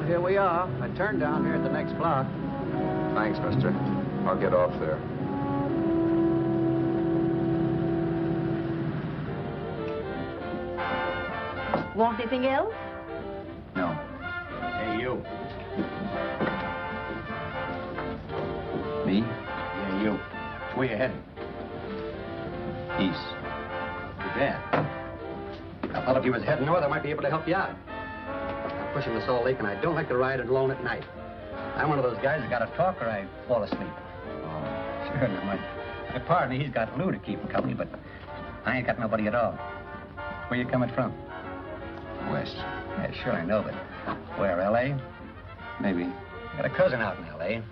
here we are. I turned down here at the next block. Thanks, mister. I'll get off there. Want anything else? No. Hey, you. Me? Yeah, you. Where you heading? East. Too bad. I thought if you was heading north, I might be able to help you out. I'm pushing the Salt Lake, and I don't like to ride alone at night. I'm one of those guys that got to talk or I fall asleep. Oh. Sure, now my partner, he's got Lou to keep him company, but I ain't got nobody at all. Where you coming from? West. Yeah, sure, I know, but where, L.A.? Maybe. Got a cousin out in L.A.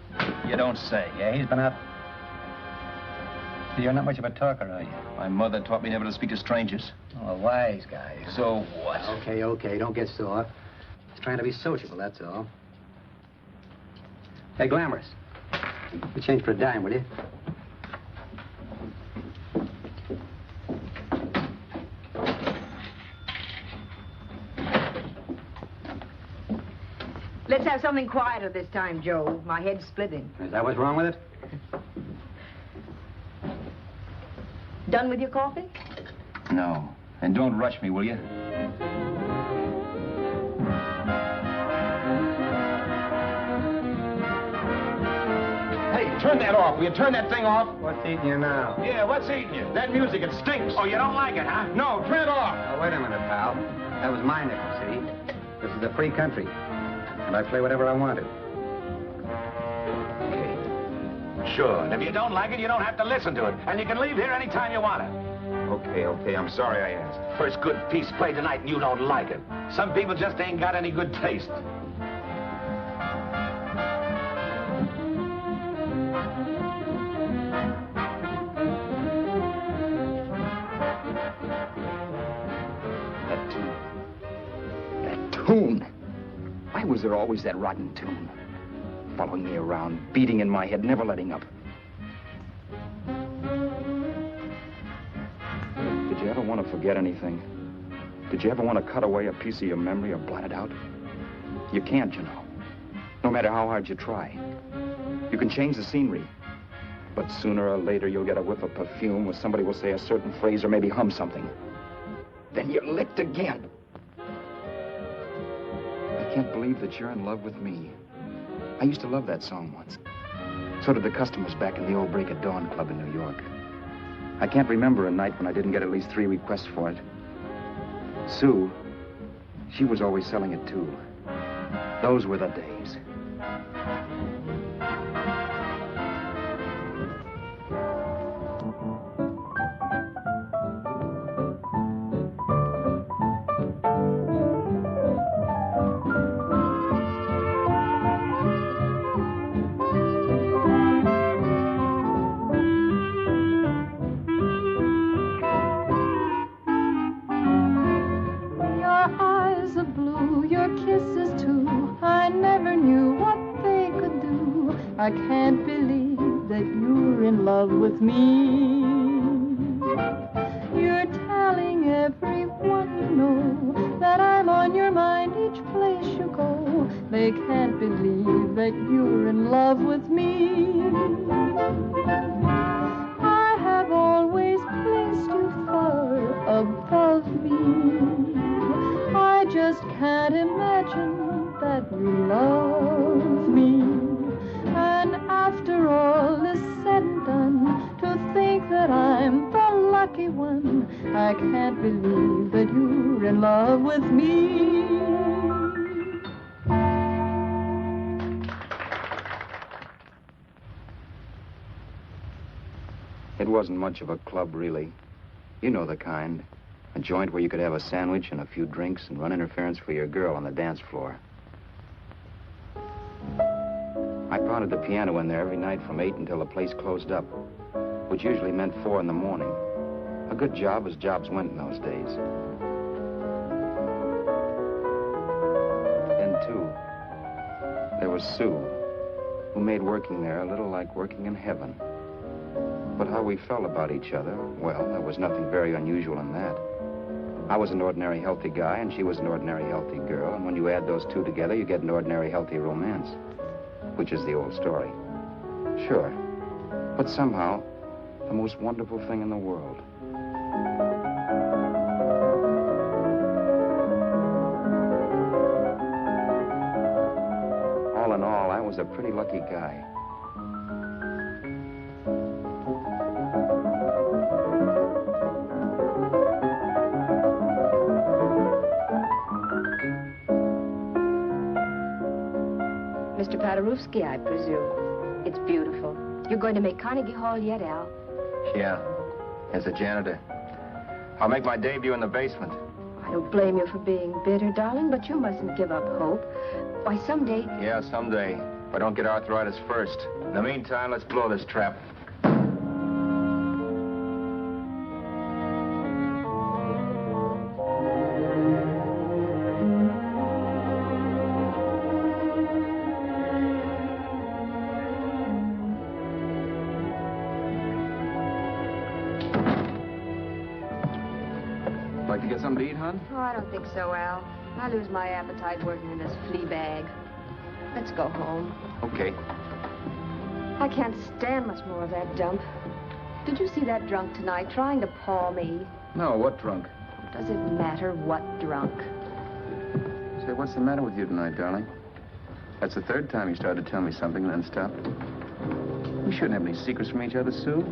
You don't say. Yeah, he's been out. You're not much of a talker, are you? My mother taught me never to speak to strangers. Oh, a wise guy. So what? Okay, don't get sore. Just trying to be sociable, that's all. Hey, Glamorous. You change for a dime, will you? Let's have something quieter this time, Joe. My head's splitting. Is that what's wrong with it? Done with your coffee? No. And don't rush me, will you? Hey, turn that off. Will you turn that thing off? What's eating you now? Yeah, what's eating you? That music, it stinks. Oh, you don't like it, huh? No, turn it off. Oh, wait a minute, pal. That was my nickel, see? This is a free country. And I play whatever I want to. Sure, and if you don't like it, you don't have to listen to it. And you can leave here anytime you want to. Okay, I'm sorry I asked. First good piece played tonight and you don't like it. Some people just ain't got any good taste. That tune. Why was there always that rotten tune? Following me around, beating in my head, never letting up. Did you ever want to forget anything? Did you ever want to cut away a piece of your memory or blot it out? You can't, you know. No matter how hard you try. You can change the scenery. But sooner or later, you'll get a whiff of perfume or somebody will say a certain phrase or maybe hum something. Then you're licked again. I can't believe that you're in love with me. I used to love that song once. So did the customers back in the old Break of Dawn Club in New York. I can't remember a night when I didn't get at least 3 requests for it. Sue, she was always selling it too. Those were the days. I can't believe that you're in love with me. You're telling everyone you know that I'm on your mind each place you go. They can't believe that you're in love with me. I have always placed you far above me. I just can't imagine that you love me. And after all is said and done, to think that I'm the lucky one, I can't believe that you're in love with me. It wasn't much of a club, really. You know the kind. A joint where you could have a sandwich and a few drinks and run interference for your girl on the dance floor. I pounded the piano in there every night from 8 until the place closed up, which usually meant 4 in the morning. A good job as jobs went in those days. Then, too, there was Sue, who made working there a little like working in heaven. But how we felt about each other, well, there was nothing very unusual in that. I was an ordinary healthy guy, and she was an ordinary healthy girl. And when you add those two together, you get an ordinary healthy romance, which is the old story. Sure. But somehow, the most wonderful thing in the world. All in all, I was a pretty lucky guy. Mr. Paderewski, I presume. It's beautiful. You're going to make Carnegie Hall yet, Al? Yeah, as a janitor. I'll make my debut in the basement. I don't blame you for being bitter, darling, but you mustn't give up hope. Why, someday... Yeah, someday. If I don't get arthritis first. In the meantime, let's blow this trap. Like to get something to eat, hon? Oh, I don't think so, Al. I lose my appetite working in this flea bag. Let's go home. Okay. I can't stand much more of that dump. Did you see that drunk tonight trying to paw me? No, what drunk? Does it matter what drunk? Say, what's the matter with you tonight, darling? That's the third time you started to tell me something and then stopped. We shouldn't have any secrets from each other, Sue.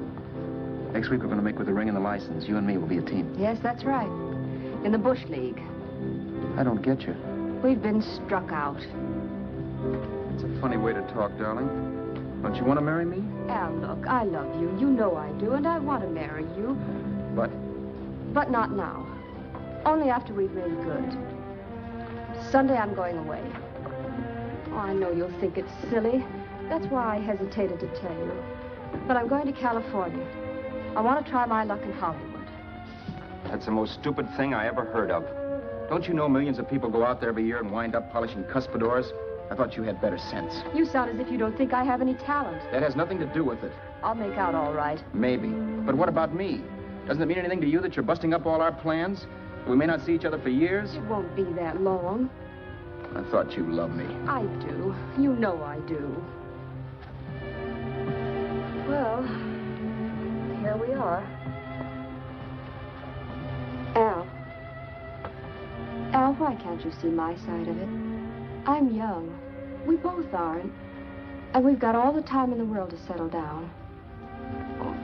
Next week, we're going to make with the ring and the license. You and me will be a team. Yes, that's right. In the Bush League. I don't get you. We've been struck out. It's a funny way to talk, darling. Don't you want to marry me? Al, look, I love you. You know I do, and I want to marry you. But? But not now. Only after we've made good. Sunday, I'm going away. Oh, I know you'll think it's silly. That's why I hesitated to tell you. But I'm going to California. I want to try my luck in Hollywood. That's the most stupid thing I ever heard of. Don't you know millions of people go out there every year and wind up polishing cuspidors? I thought you had better sense. You sound as if you don't think I have any talent. That has nothing to do with it. I'll make out all right. Maybe. But what about me? Doesn't it mean anything to you that you're busting up all our plans? We may not see each other for years? It won't be that long. I thought you loved me. I do. You know I do. Well, here we are. Al. Al, why can't you see my side of it? I'm young. We both are, and we've got all the time in the world to settle down. Oh,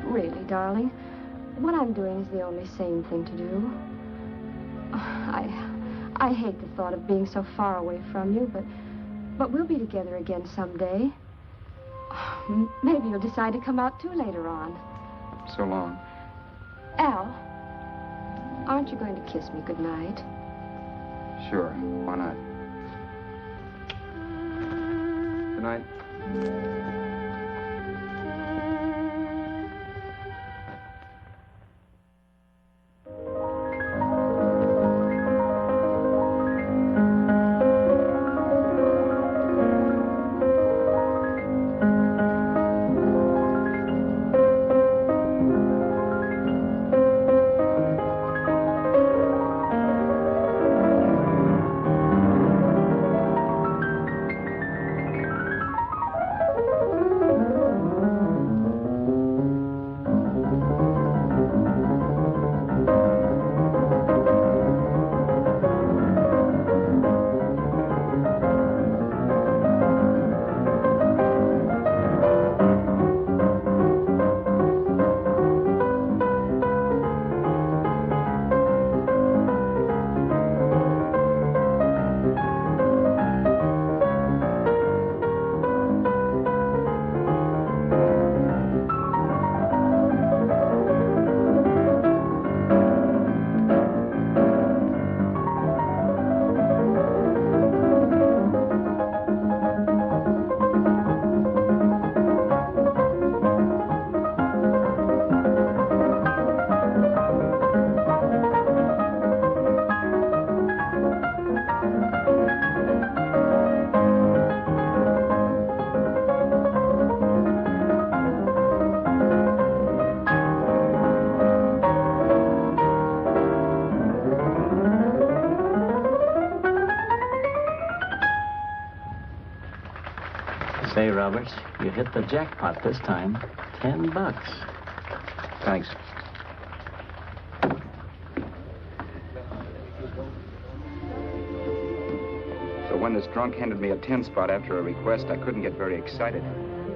really, darling, what I'm doing is the only sane thing to do. I hate the thought of being so far away from you, but we'll be together again someday. Maybe you'll decide to come out too later on. So long. Al, aren't you going to kiss me goodnight? Sure. Why not? Good night. Roberts. You hit the jackpot this time. $10. Thanks. So when this drunk handed me a 10 spot after a request, I couldn't get very excited.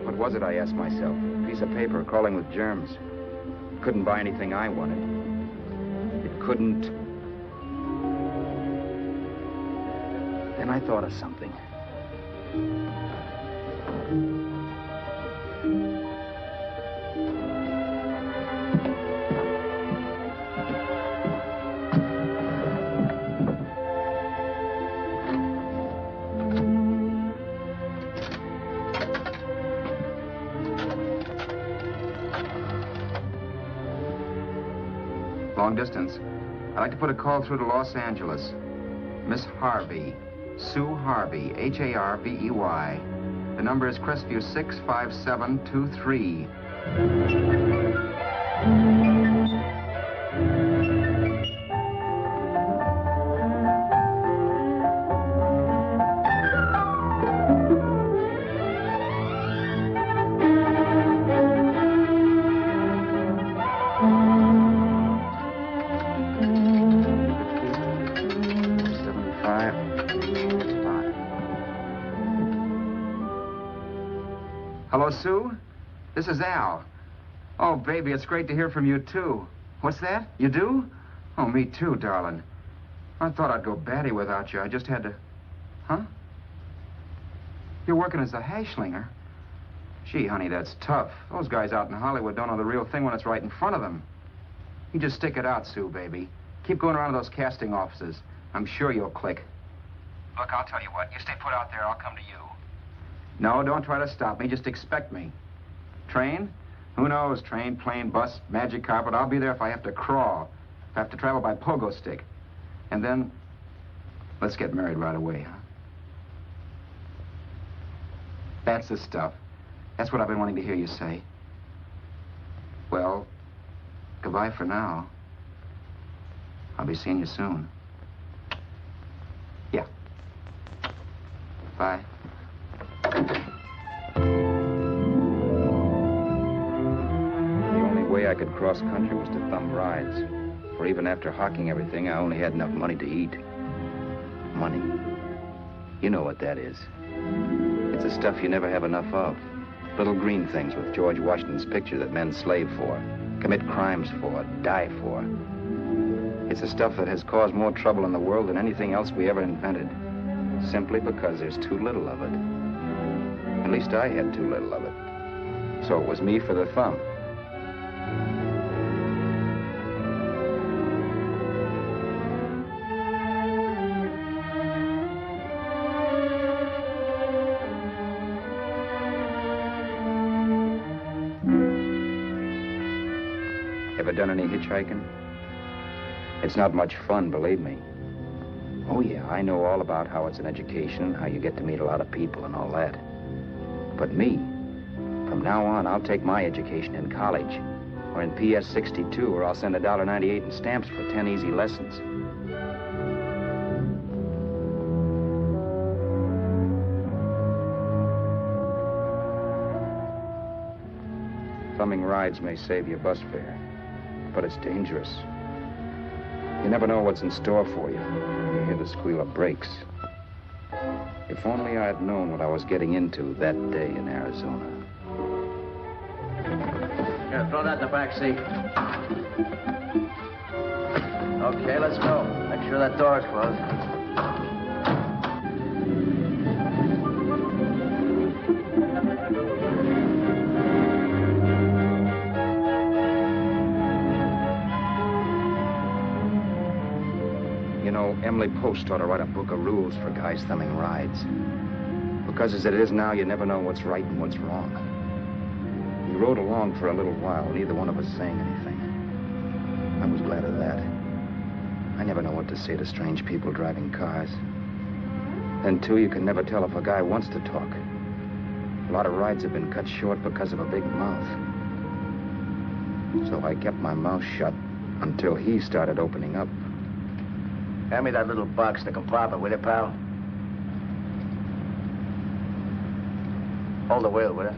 What was it, I asked myself? A piece of paper crawling with germs. Couldn't buy anything I wanted. It couldn't. Then I thought of something. Long distance. I'd like to put a call through to Los Angeles. Miss Harvey. Sue Harvey, Harvey. The number is Crestview 65723. Hello, Sue? This is Al. Oh, baby, it's great to hear from you, too. What's that? You do? Oh, me too, darling. I thought I'd go batty without you. I just had to... Huh? You're working as a hashlinger? Gee, honey, that's tough. Those guys out in Hollywood don't know the real thing when it's right in front of them. You just stick it out, Sue, baby. Keep going around to those casting offices. I'm sure you'll click. Look, I'll tell you what. You stay put out there, I'll come to you. No, don't try to stop me. Just expect me. Train? Who knows? Train, plane, bus, magic carpet. I'll be there if I have to crawl. If I have to travel by pogo stick. And then, let's get married right away, huh? That's the stuff. That's what I've been wanting to hear you say. Well, goodbye for now. I'll be seeing you soon. Yeah. Bye. The only way I could cross country was to thumb rides. For even after hawking everything, I only had enough money to eat. Money. You know what that is. It's the stuff you never have enough of. Little green things with George Washington's picture that men slave for, commit crimes for, die for. It's the stuff that has caused more trouble in the world than anything else we ever invented. Simply because there's too little of it. At least I had too little of it. So it was me for the thumb. Ever done any hitchhiking? It's not much fun, believe me. Oh, yeah, I know all about how it's an education, how you get to meet a lot of people and all that. But me, from now on, I'll take my education in college, or in PS 62, or I'll send $1.98 in stamps for 10 easy lessons. Thumbing rides may save you bus fare, but it's dangerous. You never know what's in store for you. You hear the squeal of brakes. If only I had known what I was getting into that day in Arizona. Here, throw that in the back seat. Okay, let's go. Make sure that door's closed. You know, Emily Post ought to write a book of rules for guys thumbing rides. Because as it is now, you never know what's right and what's wrong. We rode along for a little while, neither one of us saying anything. I was glad of that. I never know what to say to strange people driving cars. Then, too, you can never tell if a guy wants to talk. A lot of rides have been cut short because of a big mouth. So I kept my mouth shut until he started opening up. Hand me that little box, the compartment, will you, pal? Hold the wheel, will you?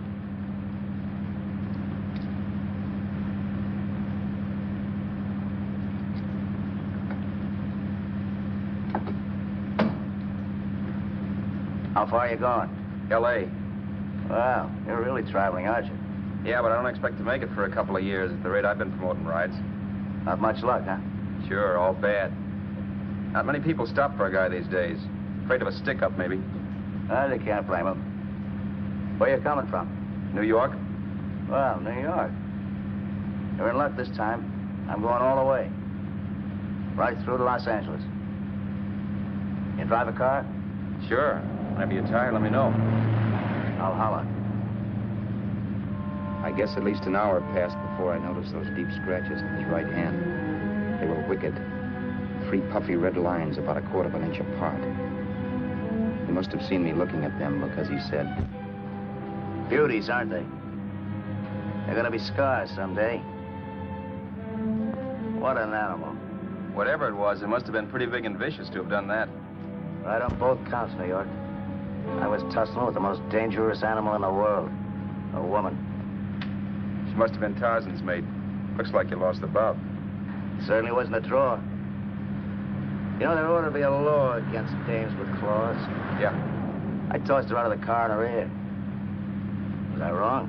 How far are you going? L.A. Wow, you're really traveling, aren't you? Yeah, but I don't expect to make it for a couple of years at the rate I've been promoting rides. Not much luck, huh? Sure, all bad. Not many people stop for a guy these days. Afraid of a stick-up, maybe. They can't blame him. Where you coming from? New York? Well, New York. You're in luck this time. I'm going all the way. Right through to Los Angeles. You drive a car? Sure. Whenever you're tired, let me know. I'll holler. I guess at least an hour passed before I noticed those deep scratches in his right hand. They were wicked. 3 puffy red lines about a quarter of an inch apart. He must have seen me looking at them because he said, Beauties, aren't they? They're gonna be scars someday. What an animal. Whatever it was, it must have been pretty big and vicious to have done that. Right on both counts, New York. I was tussling with the most dangerous animal in the world. A woman. She must have been Tarzan's mate. Looks like you lost the bout. Certainly wasn't a draw. You know, there ought to be a law against dames with claws. Yeah. I tossed her out of the car in her ear. Was I wrong?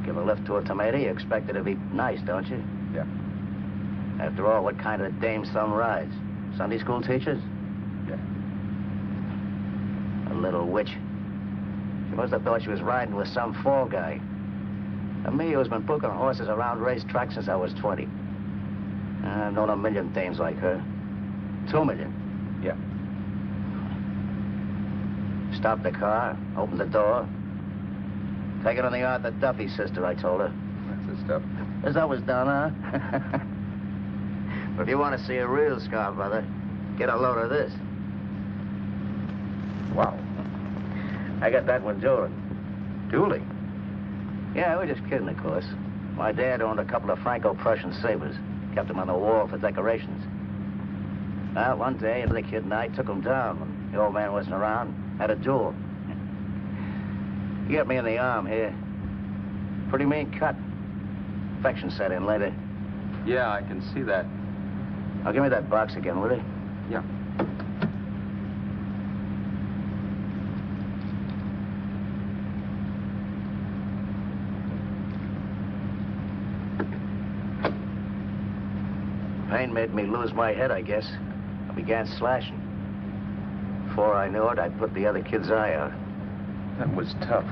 Give a lift to a tomato, you expect her to be nice, don't you? Yeah. After all, what kind of dame son rides? Sunday school teachers? Yeah. A little witch. She must have thought she was riding with some fall guy. And me, who's been booking horses around racetracks since I was 20. I've known a million dames like her. 2 million. Yeah. Stopped the car, opened the door. Take it on the Arthur Duffy sister, I told her. That's the stuff. As I was done, huh? But if you want to see a real scar, brother, get a load of this. Wow. I got that one dueling. Dueling? Yeah, we're just kidding, of course. My dad owned a couple of Franco-Prussian sabers. Kept them on the wall for decorations. Well, one day, the kid and I took them down when the old man wasn't around. Had a duel. He got me in the arm here. Pretty mean cut. Infection set in later. Yeah, I can see that. Now, give me that box again, will you? Yeah. Pain made me lose my head, I guess. I began slashing. Before I knew it, I'd put the other kid's eye out. That was tough.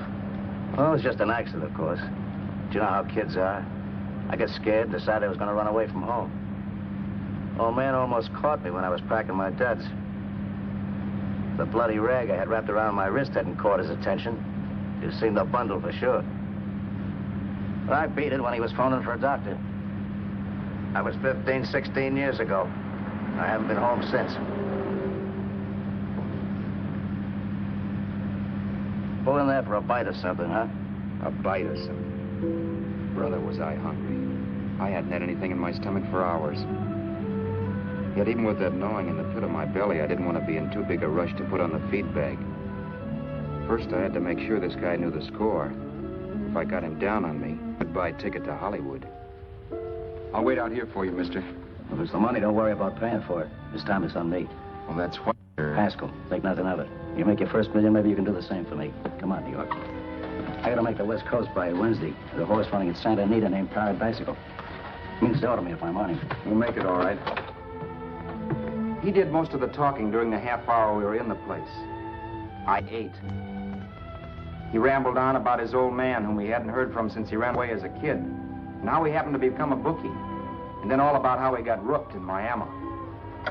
Well, it was just an accident, of course. Do you know how kids are? I got scared, decided I was going to run away from home. Old man almost caught me when I was packing my duds. The bloody rag I had wrapped around my wrist hadn't caught his attention. You've seen the bundle for sure. But I beat it when he was phoning for a doctor. That was 15, 16 years ago. I haven't been home since. Pull in there for a bite or something, huh? a bite or something. Brother, was I hungry. I hadn't had anything in my stomach for hours. Yet even with that gnawing in the pit of my belly, I didn't want to be in too big a rush to put on the feed bag. First, I had to make sure this guy knew the score. If I got him down on me, goodbye ticket to Hollywood. I'll wait out here for you, mister. If it's the money, don't worry about paying for it. This time it's on me. Well, that's what... Haskell, think nothing of it. You make your first million, maybe you can do the same for me. Come on, New York. I gotta make the West Coast by Wednesday. There's a horse running at Santa Anita named Bicycle. Means to order me if I'm on him. We'll make it all right. He did most of the talking during the half hour we were in the place. I ate. He rambled on about his old man, whom we hadn't heard from since he ran away as a kid. Now he happened to become a bookie. And then all about how he got rooked in Miami.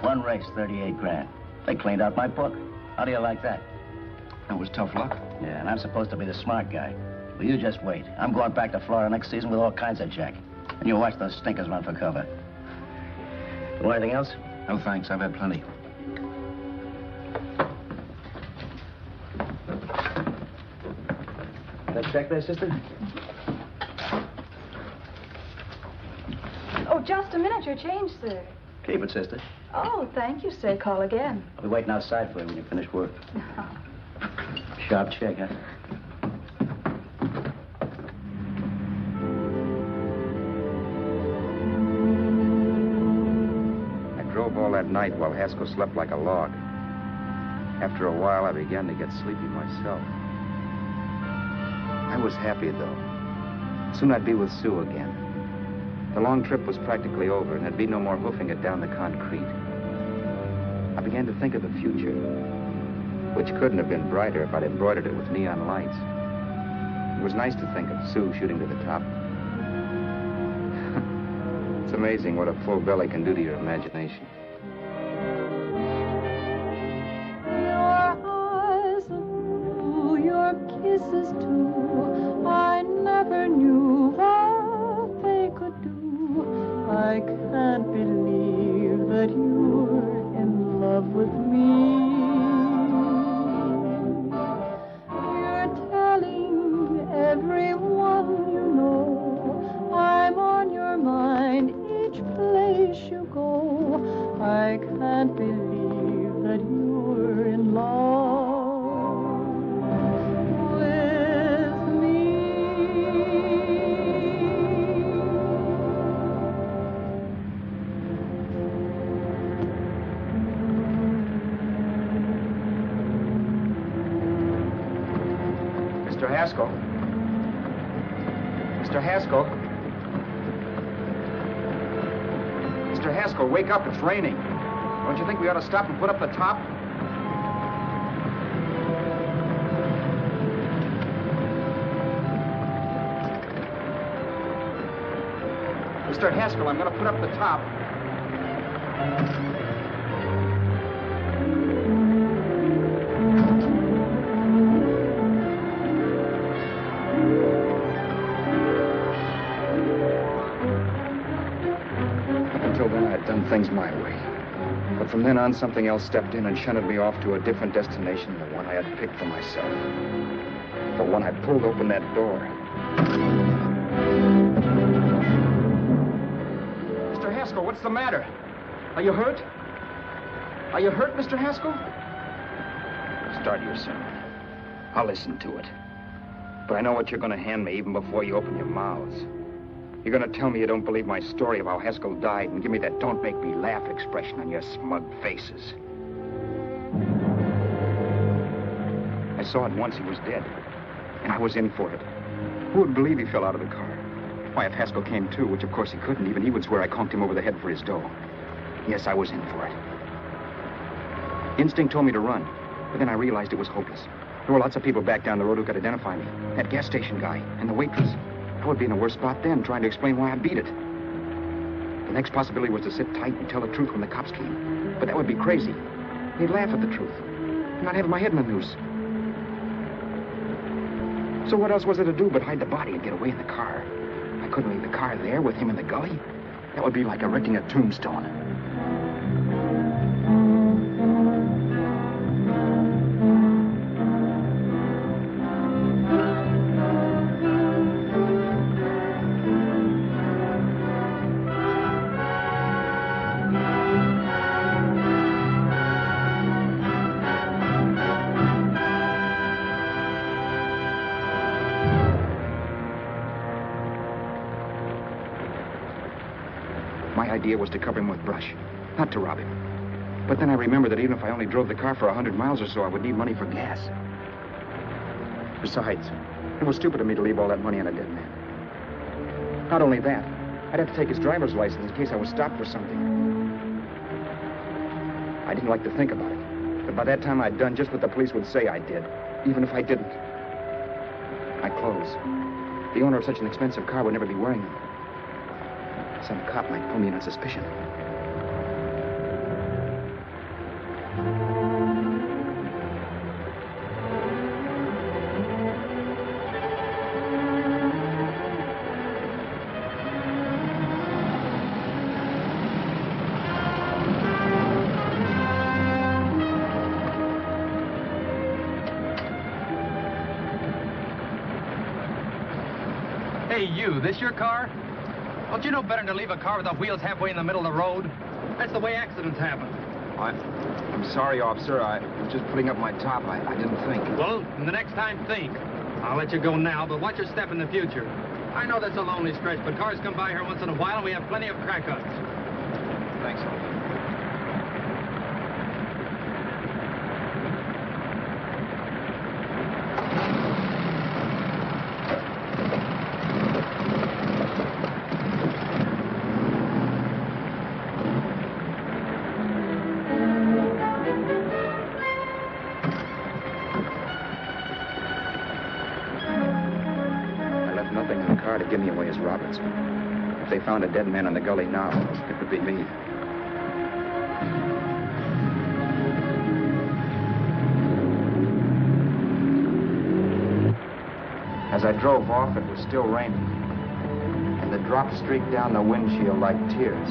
One race, 38 grand. They cleaned out my book. How do you like that? That was tough luck. Yeah, and I'm supposed to be the smart guy. Well, you just wait. I'm going back to Florida next season with all kinds of jack. And you watch those stinkers run for cover. Want anything else? No, thanks. I've had plenty. That check there, sister? Oh, just a minute. Your change, sir. Keep it, sister. Oh, thank you, sir. Call again. I'll be waiting outside for you when you finish work. Sharp check, huh? up all that night while Haskell slept like a log. After a while, I began to get sleepy myself. I was happy, though. Soon I'd be with Sue again. The long trip was practically over, and there'd be no more hoofing it down the concrete. I began to think of the future, which couldn't have been brighter if I'd embroidered it with neon lights. It was nice to think of Sue shooting to the top. It's amazing what a full belly can do to your imagination. Your eyes are blue, your kisses too. I never knew what they could do. I can't believe that you're in love with me. You're telling everyone you know I'm on your mind each place you go. I can't believe that you're in love with me. Mr. Haskell? Mr. Haskell? Mr. Haskell, wake up. It's raining. Don't you think we ought to stop and put up the top? Mr. Haskell, I'm going to put up the top. Until then, I'd done things my way. But from then on, something else stepped in and shunted me off to a different destination than the one I had picked for myself. But when I pulled open that door... Mr. Haskell, what's the matter? Are you hurt? Are you hurt, Mr. Haskell? Start your sermon. I'll listen to it. But I know what you're going to hand me even before you open your mouths. You're going to tell me you don't believe my story of how Haskell died and give me that don't make me laugh expression on your smug faces. I saw at once he was dead, and I was in for it. Who would believe he fell out of the car? Why, if Haskell came too, which of course he couldn't, even he would swear I conked him over the head for his dough. Yes, I was in for it. Instinct told me to run, but then I realized it was hopeless. There were lots of people back down the road who could identify me. That gas station guy and the waitress. I would be in a worse spot then, trying to explain why I beat it. The next possibility was to sit tight and tell the truth when the cops came. But that would be crazy. They'd laugh at the truth. And I'd have my head in the noose. So what else was there to do but hide the body and get away in the car? I couldn't leave the car there with him in the gully. That would be like erecting a tombstone. My idea was to cover him with brush, not to rob him. But then I remembered that even if I only drove the car for 100 miles or so, I would need money for gas. Besides, it was stupid of me to leave all that money on a dead man. Not only that, I'd have to take his driver's license in case I was stopped for something. I didn't like to think about it, but by that time I'd done just what the police would say I did, even if I didn't. My clothes. The owner of such an expensive car would never be wearing them. Some cop might pull me in on suspicion. Hey, you, this your car? Don't you know better than to leave a car with the wheels halfway in the middle of the road? That's the way accidents happen. I'm sorry, officer. I was just putting up my top. I didn't think. Well, the next time, think. I'll let you go now, but watch your step in the future. I know that's a lonely stretch, but cars come by here once in a while, and we have plenty of crack-ups. Thanks, officer. as Roberts. If they found a dead man in the gully now, it would be me. As I drove off, it was still raining, and the drops streaked down the windshield like tears.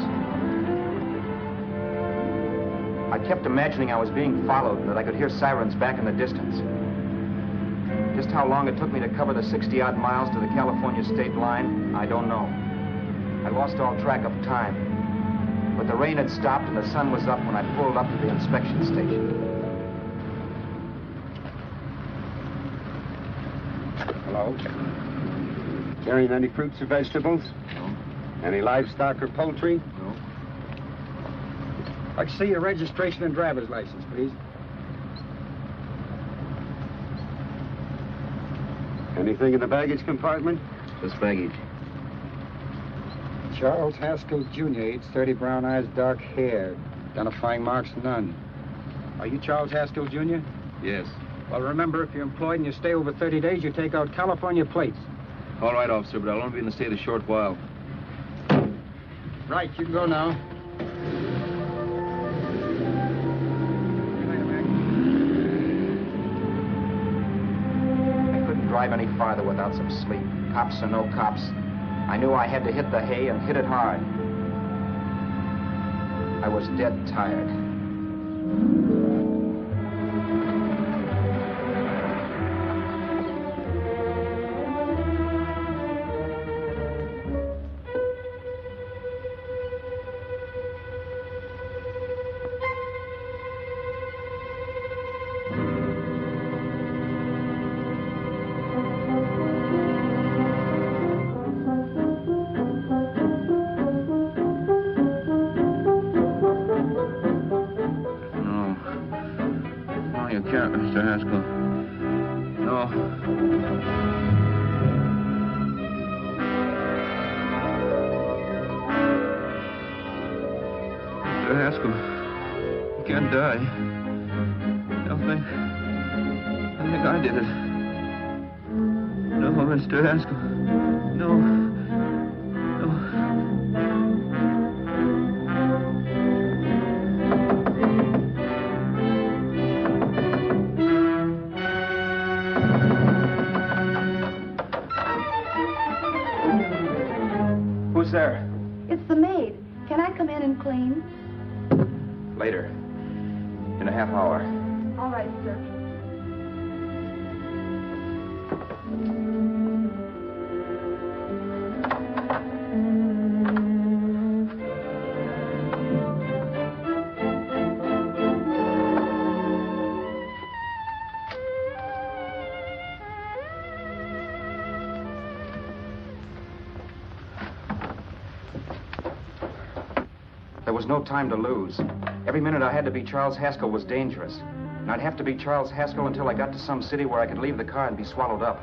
I kept imagining I was being followed and that I could hear sirens back in the distance. Just how long it took me to cover the 60-odd miles to the California state line, I don't know. I lost all track of time. But the rain had stopped and the sun was up when I pulled up to the inspection station. Hello? Carrying any fruits or vegetables? No. Any livestock or poultry? No. I'd like to see your registration and driver's license, please. Anything in the baggage compartment? Just baggage. Charles Haskell Jr., age 30, brown eyes, dark hair. Identifying marks, none. Are you Charles Haskell Jr.? Yes. Well, remember, if you're employed and you stay over 30 days, you take out California plates. All right, officer, but I'll only be in the state a short while. Right, you can go now. I couldn't drive any farther without some sleep. Cops or no cops, I knew I had to hit the hay and hit it hard. I was dead tired. Mr. Haskell. No. Mr. Haskell, you can't die. I think I did it. No, Mr. Haskell. No. Who's there? It's the maid. Can I come in and clean? Later. In a half hour. All right, sir. There was no time to lose. Every minute I had to be Charles Haskell was dangerous. And I'd have to be Charles Haskell until I got to some city where I could leave the car and be swallowed up.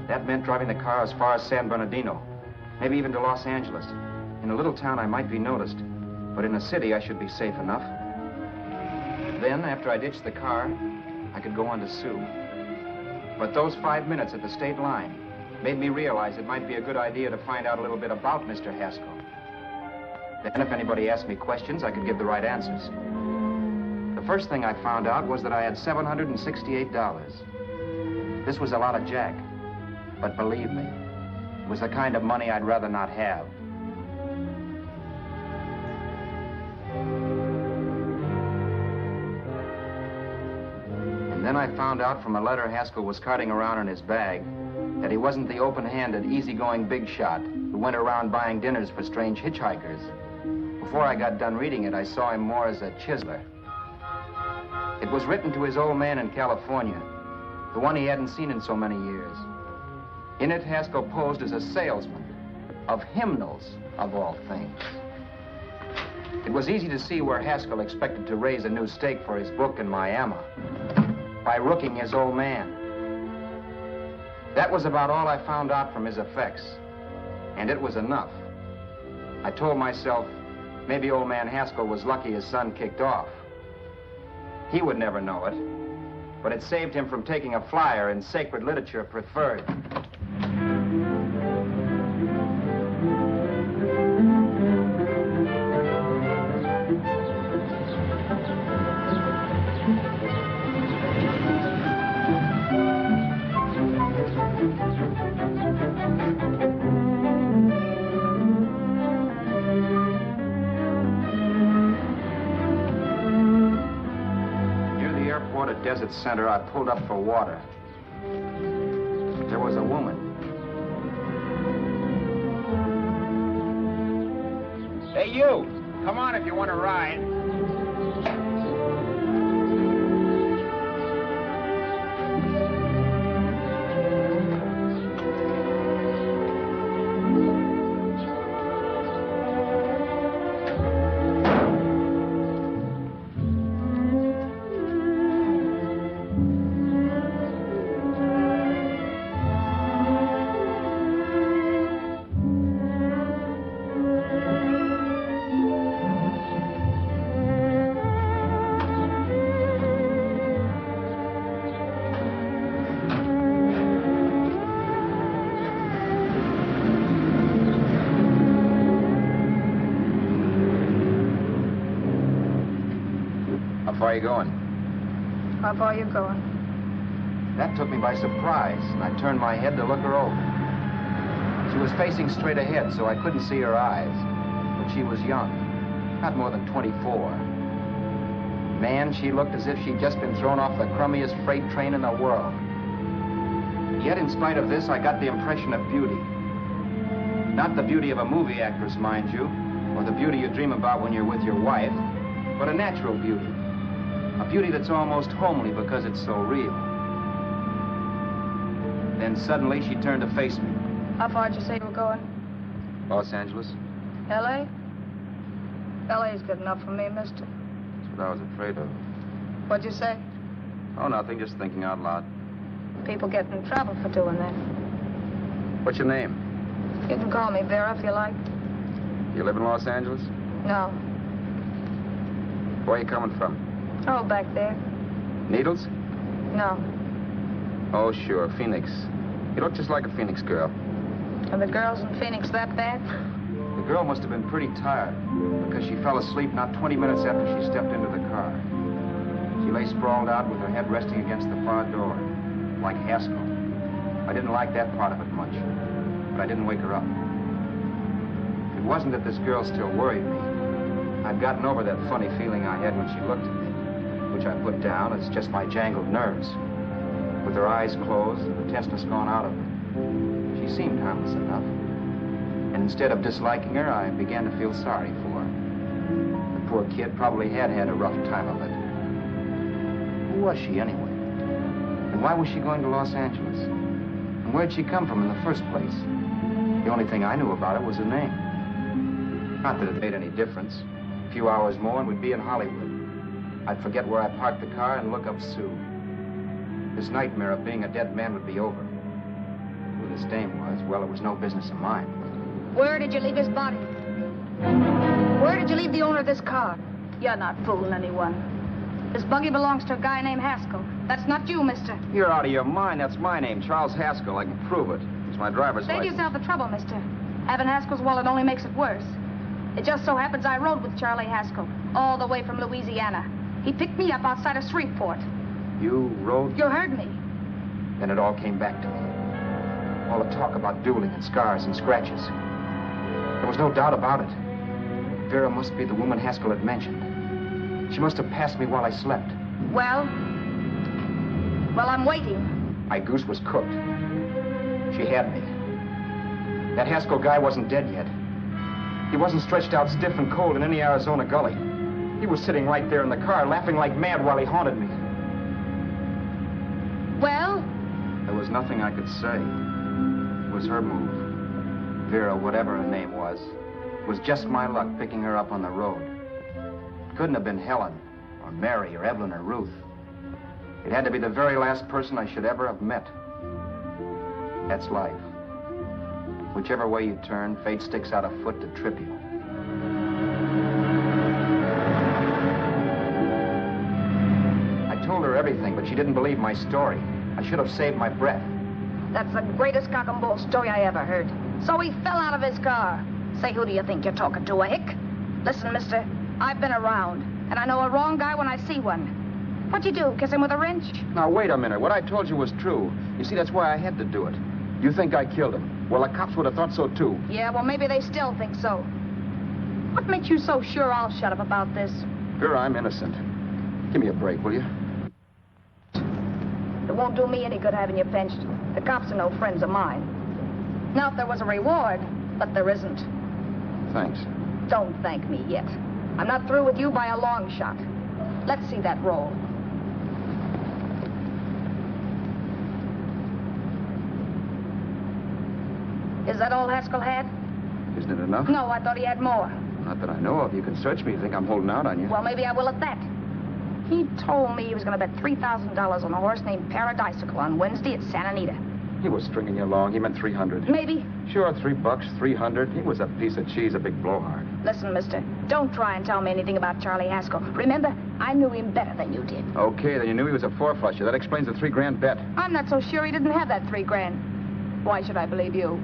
That meant driving the car as far as San Bernardino, maybe even to Los Angeles. In a little town, I might be noticed, but in a city, I should be safe enough. Then, after I ditched the car, I could go on to Sue. But those 5 minutes at the state line made me realize it might be a good idea to find out a little bit about Mr. Haskell. Then if anybody asked me questions, I could give the right answers. The first thing I found out was that I had $768. This was a lot of jack, but believe me, it was the kind of money I'd rather not have. And then I found out from a letter Haskell was carting around in his bag that he wasn't the open-handed, easygoing big shot who went around buying dinners for strange hitchhikers. Before I got done reading it, I saw him more as a chiseler. It was written to his old man in California, the one he hadn't seen in so many years. In it, Haskell posed as a salesman of hymnals, of all things. It was easy to see where Haskell expected to raise a new stake for his book in Miami by rooking his old man. That was about all I found out from his effects, and it was enough. I told myself, maybe old man Haskell was lucky his son kicked off. He would never know it, but it saved him from taking a flyer in sacred literature preferred. Desert Center, I pulled up for water. There was a woman. Hey, you! Come on if you want to ride. How far are you going? How far are you going? That took me by surprise, and I turned my head to look her over. She was facing straight ahead, so I couldn't see her eyes. But she was young, not more than 24. Man, she looked as if she'd just been thrown off the crummiest freight train in the world. Yet, in spite of this, I got the impression of beauty. Not the beauty of a movie actress, mind you, or the beauty you dream about when you're with your wife, but a natural beauty. A beauty that's almost homely because it's so real. Then suddenly she turned to face me. How far did you say you were going? Los Angeles. L.A.? L.A.'s good enough for me, mister. That's what I was afraid of. What'd you say? Oh, nothing, just thinking out loud. People get in trouble for doing that. What's your name? You can call me Vera if you like. You live in Los Angeles? No. Where are you coming from? Oh, back there. Needles? No. Oh, sure, Phoenix. You look just like a Phoenix girl. Are the girls in Phoenix that bad? The girl must have been pretty tired because she fell asleep not 20 minutes after she stepped into the car. She lay sprawled out with her head resting against the far door, like Haskell. I didn't like that part of it much, but I didn't wake her up. It wasn't that this girl still worried me. I'd gotten over that funny feeling I had when she looked at me, which I put down as just my jangled nerves. With her eyes closed and the tenseness gone out of her, she seemed harmless enough. And instead of disliking her, I began to feel sorry for her. The poor kid probably had had a rough time of it. Who was she, anyway? And why was she going to Los Angeles? And where'd she come from in the first place? The only thing I knew about her was her name. Not that it made any difference. A few hours more and we'd be in Hollywood. I'd forget where I parked the car and look up Sue. This nightmare of being a dead man would be over. Who this dame was, well, it was no business of mine. Where did you leave his body? Where did you leave the owner of this car? You're not fooling anyone. This buggy belongs to a guy named Haskell. That's not you, mister. You're out of your mind. That's my name, Charles Haskell. I can prove it. It's my driver's Save license. yourself the trouble, mister. Having Haskell's wallet only makes it worse. It just so happens I rode with Charlie Haskell, all the way from Louisiana. He picked me up outside of Shreveport. You rode? You heard me. Then it all came back to me. All the talk about dueling and scars and scratches. There was no doubt about it. Vera must be the woman Haskell had mentioned. She must have passed me while I slept. Well, I'm waiting. My goose was cooked. She had me. That Haskell guy wasn't dead yet. He wasn't stretched out stiff and cold in any Arizona gully. He was sitting right there in the car, laughing like mad while he haunted me. Well? There was nothing I could say. It was her move. Vera, whatever her name was just my luck picking her up on the road. It couldn't have been Helen, or Mary, or Evelyn, or Ruth. It had to be the very last person I should ever have met. That's life. Whichever way you turn, fate sticks out a foot to trip you. I told her everything everything, but she didn't believe my story. I should have saved my breath. That's the greatest cock and bull story I ever heard. So he fell out of his car. Say, who do you think you're talking to, a hick? Listen, mister, I've been around, and I know a wrong guy when I see one. What'd you do, kiss him with a wrench? Now, wait a minute. What I told you was true. You see, that's why I had to do it. You think I killed him. Well, the cops would have thought so, too. Yeah, well, maybe they still think so. What makes you so sure I'll shut up about this? Vera, I'm innocent. Give me a break, will you? It won't do me any good having you pinched. The cops are no friends of mine. Now, if there was a reward, but there isn't. Thanks. Don't thank me yet. I'm not through with you by a long shot. Let's see that roll. Is that all Haskell had? Isn't it enough? No, I thought he had more. Not that I know of. You can search me. You think I'm holding out on you? Well, maybe I will at that. He told me he was going to bet $3,000 on a horse named Paradisical on Wednesday at Santa Anita. He was stringing you along. He meant 300. Maybe. Sure, $3, 300. He was a piece of cheese, a big blowhard. Listen, mister, don't try and tell me anything about Charlie Haskell. Remember, I knew him better than you did. Okay, then you knew he was a four-flusher. That explains the $3,000 bet. I'm not so sure he didn't have that $3,000. Why should I believe you?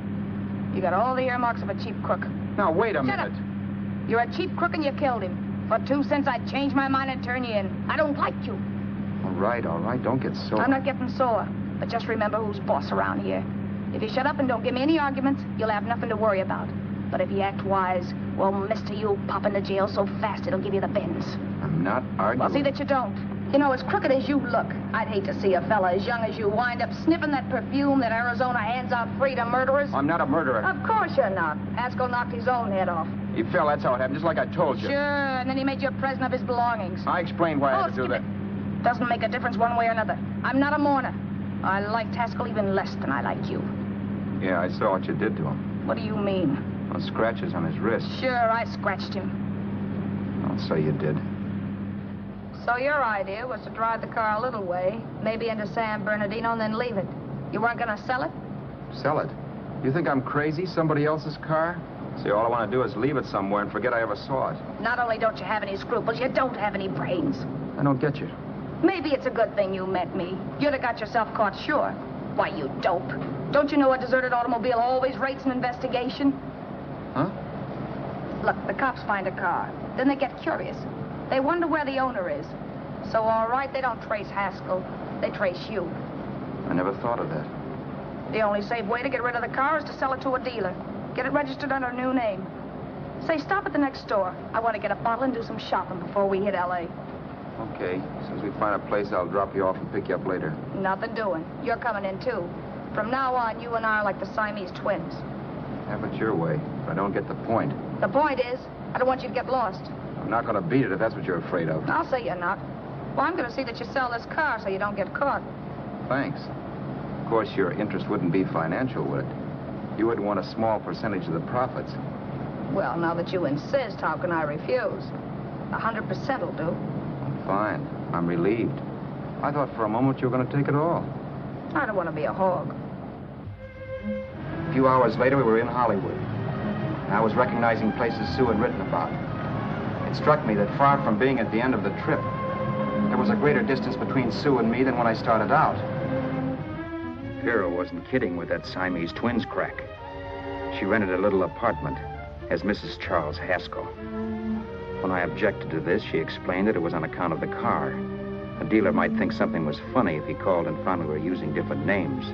You got all the earmarks of a cheap crook. Now, wait a minute. Shut up. You're a cheap crook and you killed him. For 2 cents, I'd change my mind and turn you in. I don't like you. All right. Don't get sore. I'm not getting sore. But just remember who's boss around here. If you shut up and don't give me any arguments, you'll have nothing to worry about. But if you act wise, well, mister, you'll pop into jail so fast it'll give you the bends. I'm not arguing. Well, see that you don't. You know, as crooked as you look, I'd hate to see a fella as young as you wind up sniffing that perfume that Arizona hands out free to murderers. I'm not a murderer. Of course you're not. Haskell knocked his own head off. He fell, that's how it happened, just like I told you. Sure, and then he made you a present of his belongings. I explained why I had to do that. Doesn't make a difference one way or another. I'm not a mourner. I liked Haskell even less than I liked you. Yeah, I saw what you did to him. What do you mean? Those scratches on his wrist. Sure, I scratched him. I'll say you did. So your idea was to drive the car a little way, maybe into San Bernardino, and then leave it. You weren't going to sell it? Sell it? You think I'm crazy? Somebody else's car? See, all I want to do is leave it somewhere and forget I ever saw it. Not only don't you have any scruples, you don't have any brains. I don't get you. Maybe it's a good thing you met me. You'd have got yourself caught, sure. Why, you dope. Don't you know a deserted automobile always rates an investigation? Huh? Look, the cops find a car. Then they get curious. They wonder where the owner is. So, all right, they don't trace Haskell. They trace you. I never thought of that. The only safe way to get rid of the car is to sell it to a dealer. Get it registered under a new name. Say, stop at the next store. I want to get a bottle and do some shopping before we hit L.A. Okay. As soon as we find a place, I'll drop you off and pick you up later. Nothing doing. You're coming in, too. From now on, you and I are like the Siamese twins. Have it your way, but I don't get the point. The point is, I don't want you to get lost. I'm not going to beat it if that's what you're afraid of. I'll say you're not. Well, I'm going to see that you sell this car so you don't get caught. Thanks. Of course, your interest wouldn't be financial, would it? You would want a small percentage of the profits. Well, now that you insist, how can I refuse? 100% will do. Fine. I'm relieved. I thought for a moment you were going to take it all. I don't want to be a hog. A few hours later, we were in Hollywood. I was recognizing places Sue had written about. It struck me that far from being at the end of the trip, there was a greater distance between Sue and me than when I started out. Vera wasn't kidding with that Siamese twins crack. She rented a little apartment as Mrs. Charles Haskell. When I objected to this, she explained that it was on account of the car. A dealer might think something was funny if he called and found we were using different names.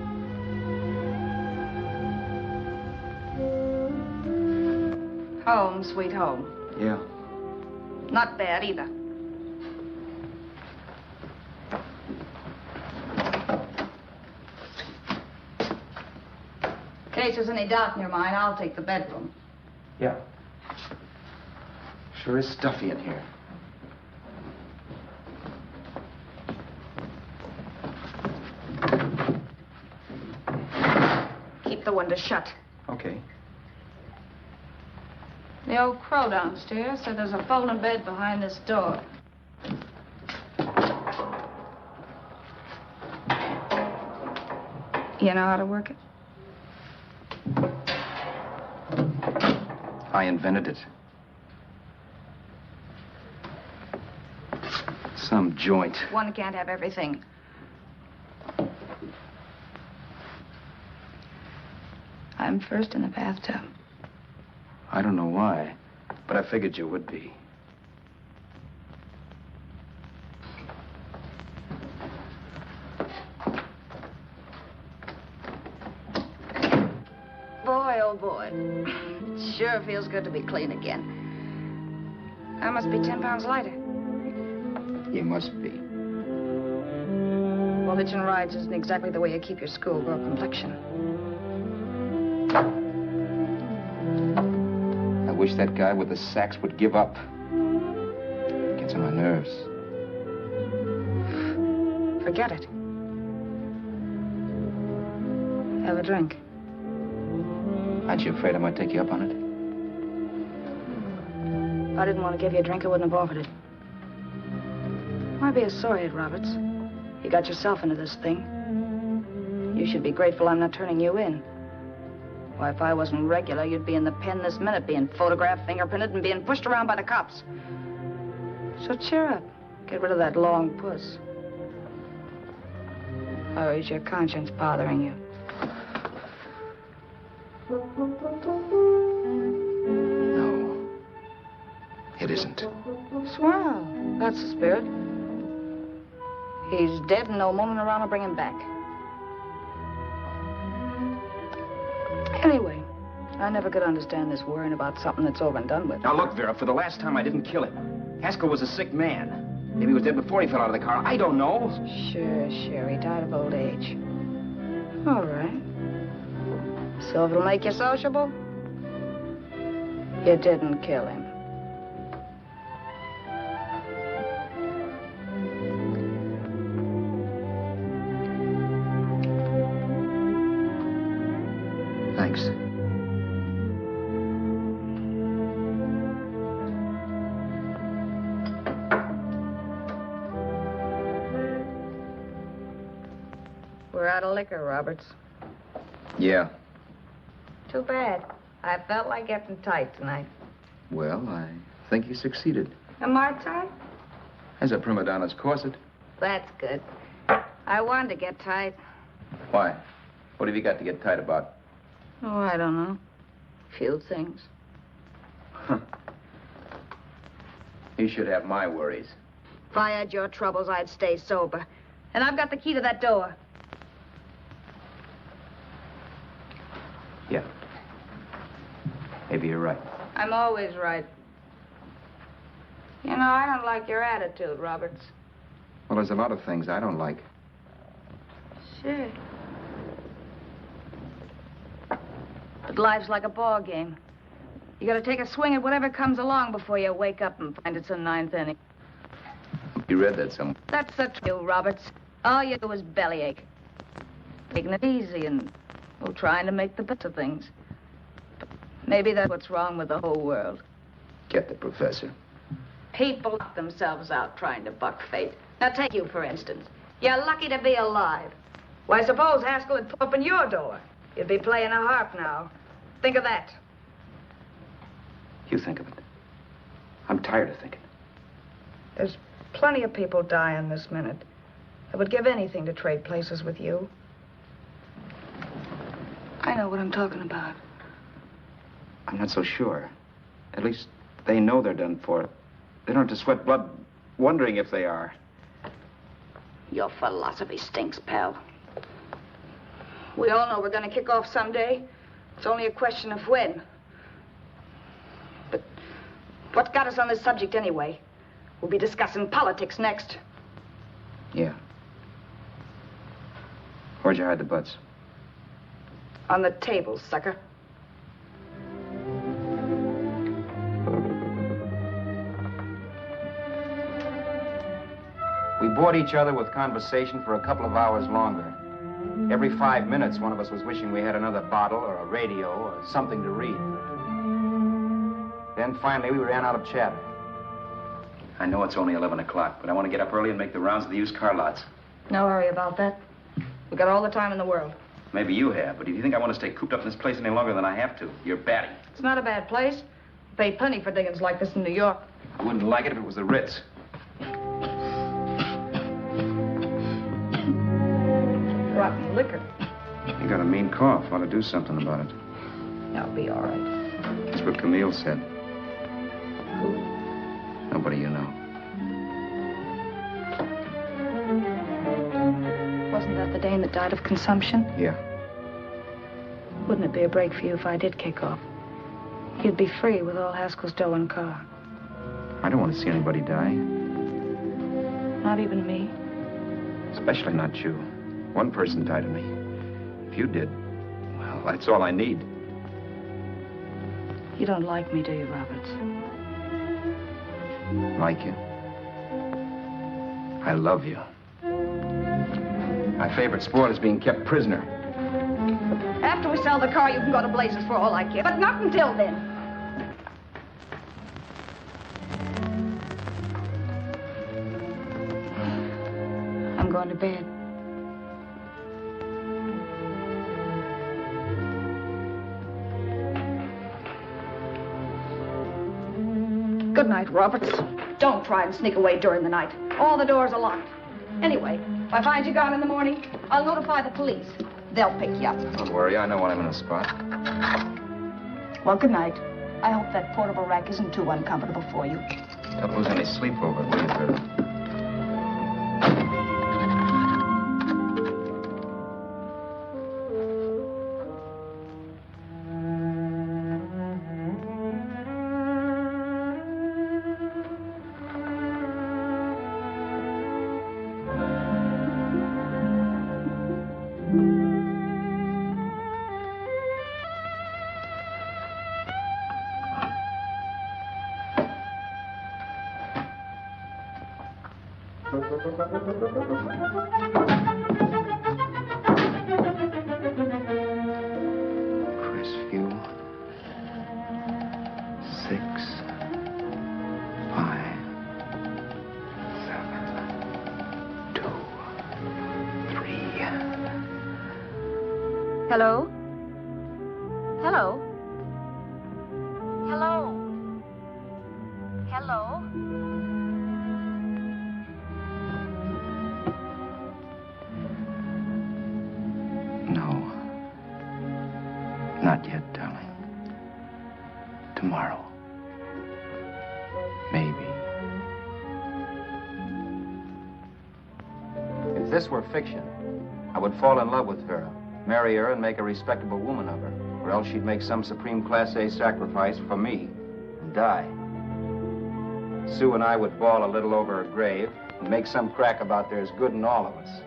Home, sweet home. Yeah. Not bad either. In case there's any doubt in your mind, I'll take the bedroom. Yeah. Sure is stuffy in here. Keep the window shut. Okay. The old crow downstairs said there's a folding bed behind this door. You know how to work it? I invented it. Some joint. One can't have everything. I'm first in the bathtub. I don't know why, but I figured you would be. Boy, oh boy. It sure feels good to be clean again. I must be 10 pounds lighter. You must be. Well, hitching rides isn't exactly the way you keep your schoolgirl complexion. I wish that guy with the sax would give up. Gets on my nerves. Forget it. Have a drink. Aren't you afraid I might take you up on it? If I didn't want to give you a drink, I wouldn't have offered it. Why be sorry, Roberts? You got yourself into this thing. You should be grateful I'm not turning you in. Why, if I wasn't regular, you'd be in the pen this minute, being photographed, fingerprinted, and being pushed around by the cops. So cheer up. Get rid of that long puss. Or is your conscience bothering you? No. It isn't. Swell. That's the spirit. He's dead and no moaning around will bring him back. Anyway, I never could understand this worrying about something that's over and done with. Now look, Vera, for the last time I didn't kill him. Haskell was a sick man. Maybe he was dead before he fell out of the car. I don't know. Sure. He died of old age. All right. So if it'll make you sociable, you didn't kill him. Thanks. We're out of liquor, Roberts. Yeah. Too bad. I felt like getting tight tonight. Well, I think you succeeded. Am I tight? As a prima donna's corset. That's good. I wanted to get tight. Why? What have you got to get tight about? Oh, I don't know. Few things. Huh. You should have my worries. If I had your troubles, I'd stay sober. And I've got the key to that door. Yeah. Maybe you're right. I'm always right. You know, I don't like your attitude, Roberts. Well, there's a lot of things I don't like. Sure. But life's like a ball game. You gotta take a swing at whatever comes along before you wake up and find it's a ninth inning. You read that somewhere. That's the truth, Roberts. All you do is bellyache. Taking it easy and, well, trying to make the best of things. But maybe that's what's wrong with the whole world. Get the professor. People knock themselves out trying to buck fate. Now, take you, for instance. You're lucky to be alive. Why, suppose Haskell had put open your door. You'd be playing a harp now. Think of that. You think of it. I'm tired of thinking. There's plenty of people dying this minute. I would give anything to trade places with you. I know what I'm talking about. I'm not so sure. At least they know they're done for. They don't have to sweat blood wondering if they are. Your philosophy stinks, pal. We all know we're going to kick off someday. It's only a question of when. But what got us on this subject anyway? We'll be discussing politics next. Yeah. Where'd you hide the butts? On the table, sucker. We bored each other with conversation for a couple of hours longer. Every 5 minutes, one of us was wishing we had another bottle or a radio or something to read. Then finally, we ran out of chatter. I know it's only 11 o'clock, but I want to get up early and make the rounds of the used car lots. No hurry about that. We got all the time in the world. Maybe you have, but if you think I want to stay cooped up in this place any longer than I have to, you're batty. It's not a bad place. Pay plenty for diggings like this in New York. I wouldn't like it if it was the Ritz. rotten liquor. You got a mean cough. Ought to do something about it. I'll be all right. That's what Camille said. Who? Nobody you know. Wasn't that the dame that died of consumption? Yeah. Wouldn't it be a break for you if I did kick off? You'd be free with all Haskell's dough and car. I don't want to see anybody die. Not even me. Especially not you. One person died of me. If you did, well, that's all I need. You don't like me, do you, Roberts? Like you. I love you. My favorite sport is being kept prisoner. After we sell the car, you can go to blazes for all I care. But not until then. I'm going to bed. Good night, Roberts. Don't try and sneak away during the night. All the doors are locked. Anyway, if I find you gone in the morning, I'll notify the police. They'll pick you up. Don't worry, I know when I'm in a spot. Well, good night. I hope that portable rack isn't too uncomfortable for you. Don't lose any sleep over it, will you, Vera? Crestview. 6, 5, 7, 2, 3. Hello? Hello? Hello? Hello? No. Not yet, darling. Tomorrow. Maybe. If this were fiction, I would fall in love with Vera, marry her, and make a respectable woman of her. Or else she'd make some supreme Class A sacrifice for me and die. Sue and I would bawl a little over her grave and make some crack about there's good in all of us.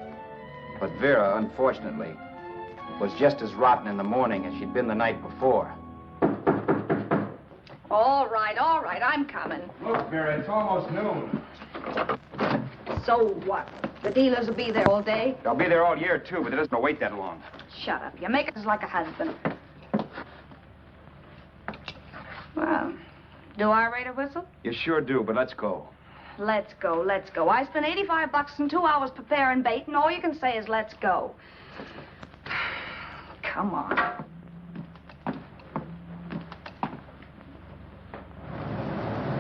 But Vera, unfortunately, was just as rotten in the morning as she'd been the night before. All right, I'm coming. Look, Vera, it's almost noon. So what? The dealers will be there all day? They'll be there all year, too, but it doesn't wait that long. Shut up. You make us like a husband. Well, do I rate a whistle? You sure do, but let's go. Let's go, let's go. I spent $85 and 2 hours preparing bait, and all you can say is let's go. Come on.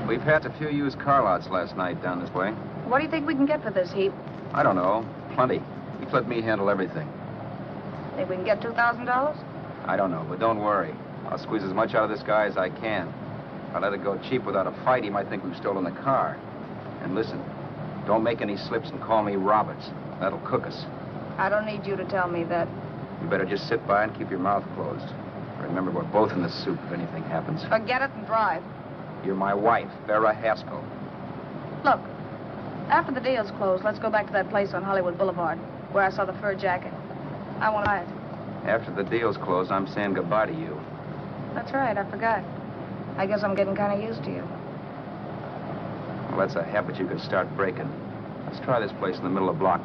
We passed a few used car lots last night down this way. What do you think we can get for this heap? I don't know. Plenty. He's let me handle everything. Think we can get $2,000? I don't know, but don't worry. I'll squeeze as much out of this guy as I can. If I let it go cheap without a fight, he might think we've stolen the car. And listen, don't make any slips and call me Roberts. That'll cook us. I don't need you to tell me that. You better just sit by and keep your mouth closed. Remember, we're both in the soup if anything happens. Forget it and drive. You're my wife, Vera Haskell. Look, after the deal's closed, let's go back to that place on Hollywood Boulevard where I saw the fur jacket. I want to buy it. After the deal's closed, I'm saying goodbye to you. That's right, I forgot. I guess I'm getting kind of used to you. Well, that's a habit you could start breaking. Let's try this place in the middle of the block.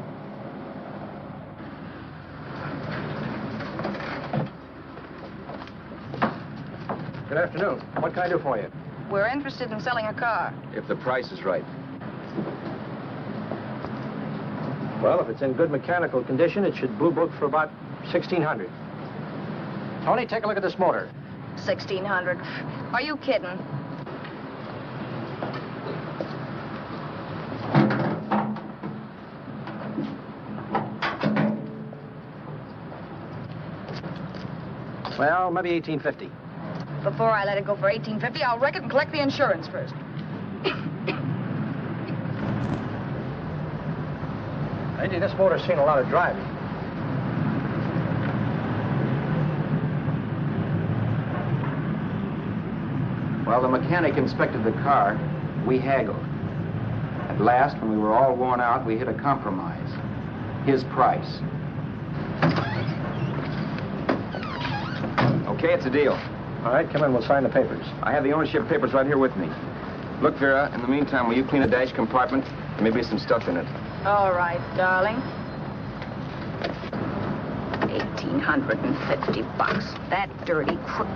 Good afternoon. What can I do for you? We're interested in selling a car. If the price is right. Well, if it's in good mechanical condition, it should blue book for about $1,600. Tony, take a look at this motor. $1,600. Are you kidding? Well, maybe 1850. Before I let it go for 1850, I'll wreck it and collect the insurance first. Lady, this motor's seen a lot of driving. While the mechanic inspected the car, we haggled. At last, when we were all worn out, we hit a compromise. His price. Okay, it's a deal. All right, come in. We'll sign the papers. I have the ownership papers right here with me. Look, Vera, in the meantime, will you clean the dash compartment? There may be some stuff in it. All right, darling. 1,850 bucks. That dirty crook.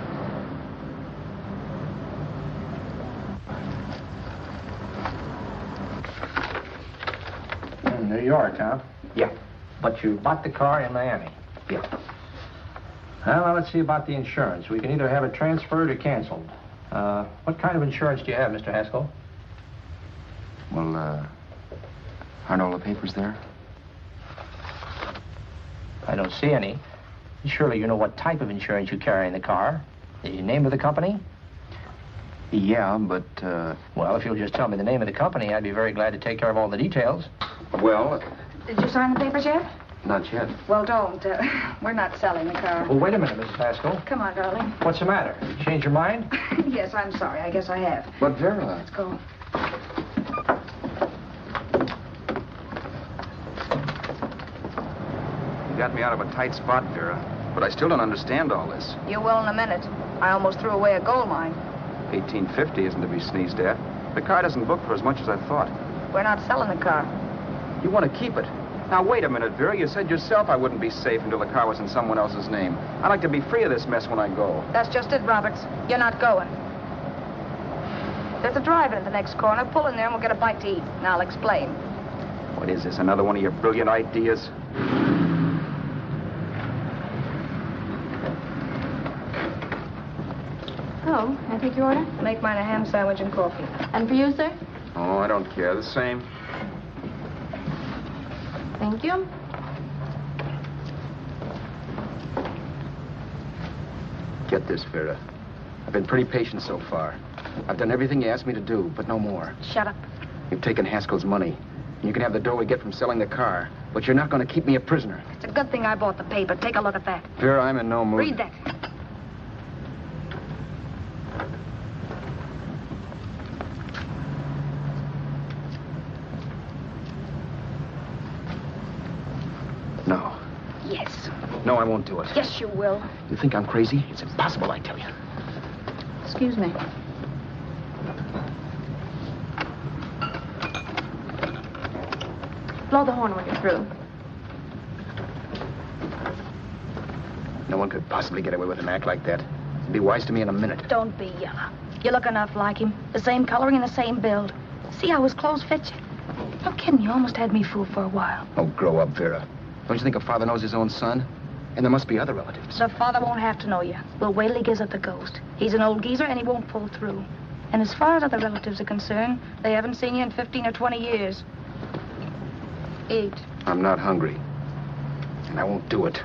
In New York, huh? Yeah. But you bought the car in Miami. Yeah. Well, now let's see about the insurance. We can either have it transferred or canceled. What kind of insurance do you have, Mr. Haskell? Well, aren't all the papers there? I don't see any. Surely you know what type of insurance you carry in the car. The name of the company? Yeah, but, Well, if you'll just tell me the name of the company, I'd be very glad to take care of all the details. well, Did you sign the papers yet? not yet. Well, don't. We're not selling the car. Well, wait a minute, Mrs. Haskell. Come on, darling. What's the matter? You changed your mind? Yes, I'm sorry. I guess I have. But, Vera... Let's go. You got me out of a tight spot, Vera. But I still don't understand all this. You will in a minute. I almost threw away a gold mine. 1850 isn't to be sneezed at. The car doesn't book for as much as I thought. We're not selling the car. You want to keep it. Now, wait a minute, Vera. You said yourself I wouldn't be safe until the car was in someone else's name. I'd like to be free of this mess when I go. That's just it, Roberts. You're not going. There's a drive-in at the next corner. Pull in there and we'll get a bite to eat. And I'll explain. What is this, another one of your brilliant ideas? Oh, I take your order? Make mine a ham sandwich and coffee. And for you, sir? Oh, I don't care. The same. Thank you. Get this, Vera. I've been pretty patient so far. I've done everything you asked me to do, but no more. Shut up. You've taken Haskell's money. You can have the dough we get from selling the car, but you're not going to keep me a prisoner. It's a good thing I bought the paper. Take a look at that. Vera, I'm in no mood. Read that. No. Yes. No, I won't do it. Yes, you will. You think I'm crazy? It's impossible, I tell you. Excuse me. Blow the horn when you're through. No one could possibly get away with an act like that. It'd be wise to me in a minute. Don't be yellow. You look enough like him. The same coloring and the same build. See how his clothes fit you? No kidding, you almost had me fooled for a while. Oh, grow up, Vera. Don't you think a father knows his own son? And there must be other relatives. The father won't have to know you. We'll wait till he gives up the ghost. He's an old geezer and he won't pull through. And as far as other relatives are concerned, they haven't seen you in 15 or 20 years. Eat. I'm not hungry. And I won't do it.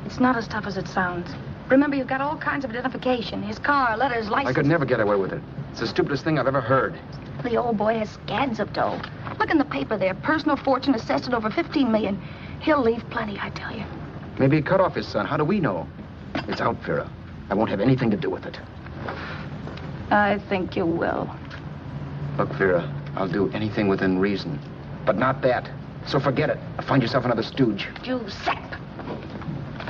It's not as tough as it sounds. Remember, you've got all kinds of identification. His car, letters, license. I could never get away with it. It's the stupidest thing I've ever heard. The old boy has scads of dough. Look in the paper there. Personal fortune assessed at over $15 million. He'll leave plenty, I tell you. Maybe he cut off his son. How do we know? It's out, Vera. I won't have anything to do with it. I think you will. Look, Vera, I'll do anything within reason. But not that. So forget it. Find yourself another stooge. You sap.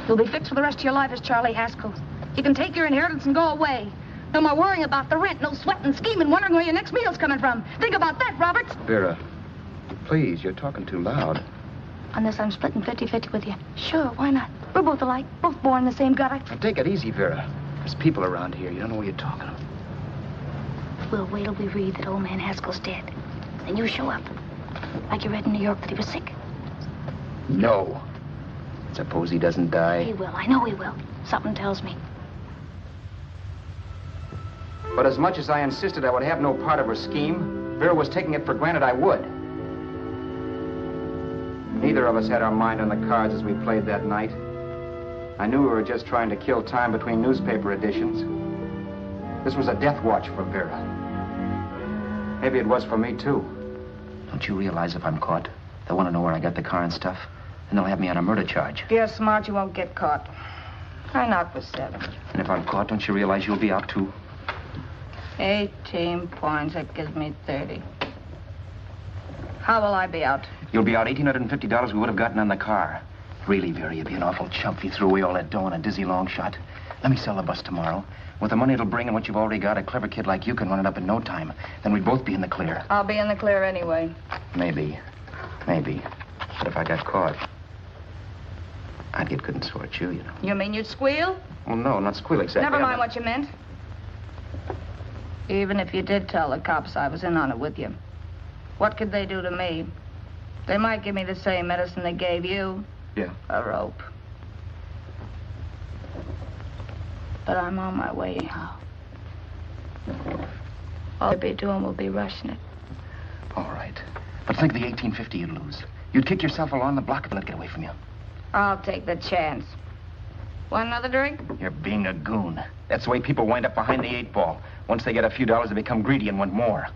You'll be fixed for the rest of your life as Charlie Haskell. You can take your inheritance and go away. No more worrying about the rent, no sweating, scheming, wondering where your next meal's coming from. Think about that, Roberts. Vera, please, you're talking too loud. On this, I'm splitting 50-50 with you. Sure, why not? We're both alike, both born in the same gutter. Now, take it easy, Vera. There's people around here. You don't know what you're talking about. We'll wait till we read that old man Haskell's dead. Then you show up. Like you read in New York that he was sick. No. Suppose he doesn't die. He will. I know he will. Something tells me. But as much as I insisted I would have no part of her scheme, Vera was taking it for granted I would. Neither of us had our mind on the cards as we played that night. I knew we were just trying to kill time between newspaper editions. This was a death watch for Vera. Maybe it was for me, too. Don't you realize if I'm caught, they'll want to know where I got the car and stuff, and they'll have me on a murder charge. If you're smart, you won't get caught. I knock for 7. And if I'm caught, don't you realize you'll be out, too? 18 points, that gives me 30. How will I be out? You'll be out $1,850 we would have gotten on the car. Really, Vera, you'd be an awful chump if you threw away all that dough on a dizzy long shot. Let me sell the bus tomorrow. With the money it'll bring and what you've already got, a clever kid like you can run it up in no time. Then we'd both be in the clear. I'll be in the clear anyway. Maybe. Maybe. But if I got caught, I'd get good and sore at you, you know. You mean you'd squeal? Well, no, not squeal exactly. Never mind what you meant. Even if you did tell the cops I was in on it with you, what could they do to me? They might give me the same medicine they gave you. Yeah. A rope. But I'm on my way now. All I'll be doing will be rushing it. All right. But think of the $1,850 you'd lose. You'd kick yourself along the block if it let it get away from you. I'll take the chance. Want another drink? You're being a goon. That's the way people wind up behind the 8 ball. Once they get a few dollars, they become greedy and want more.